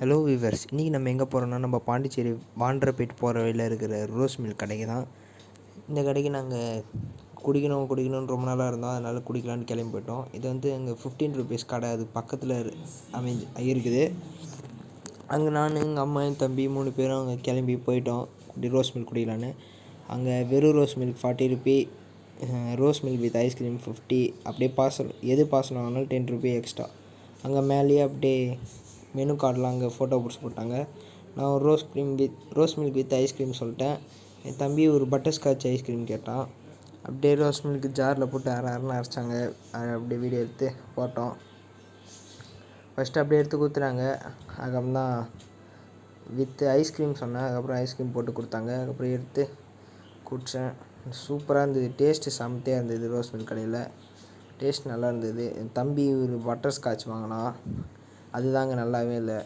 Hello viewers, இன்றைக்கி நம்ம எங்கே போகிறோம்னா நம்ம பாண்டிச்சேரி வாண்டரபேட் போகிற வழியில் இருக்கிற ரோஸ் மில்க் கடைக்கு தான். இந்த கடைக்கு நாங்கள் குடிக்கணும்னு ரொம்ப நாளாக இருந்தோம். அதனால் குடிக்கலான்னு கிளம்பி போயிட்டோம். இது வந்து எங்கள் 15 ருபீஸ் கடை, அது பக்கத்தில் இருக்குது. அங்கே நான், எங்கள் அம்மா, என் தம்பி 3 பேரும் அங்கே கிளம்பி போயிட்டோம் ரோஸ் மில்க் குடிக்கலான்னு. அங்கே வெறும் rose milk 40 rupee, rose milk with ice cream 50, அப்படியே பார்சல் வாங்கினாலும் 10 ருபி எக்ஸ்ட்ரா. அங்கே மேலேயே அப்படியே மெனு கார்டெலாம் அங்கே ஃபோட்டோ பிடிச்சி போட்டாங்க. நான் ஒரு ரோஸ் மில்க் வித் ஐஸ்கிரீம் சொல்லிட்டேன். என் தம்பி ஒரு பட்டர்ஸ்காட்ச் ஐஸ்கிரீம் கேட்டான். அப்படியே ரோஸ் மில்க் ஜாரில் போட்டு அரைன்னு அரைச்சாங்க. அதை அப்படியே வீடியோ எடுத்து போட்டோம். ஃபஸ்ட்டு அப்படியே எடுத்து கொடுத்துட்டாங்க. அதுக்கப்புறம் தான் வித் ஐஸ்கிரீம் சொன்னேன். அதுக்கப்புறம் ஐஸ்கிரீம் போட்டு கொடுத்தாங்க. அதுக்கப்புறம் எடுத்து குடித்தேன். சூப்பராக இருந்தது. டேஸ்ட்டு செம்மத்தியாக இருந்தது. ரோஸ் மில்க் கடையில் டேஸ்ட் நல்லா இருந்தது. என் தம்பி ஒரு பட்டர்ஸ்காட்ச் வாங்கினான். அதுதாங்க நல்லாவே இல்லை.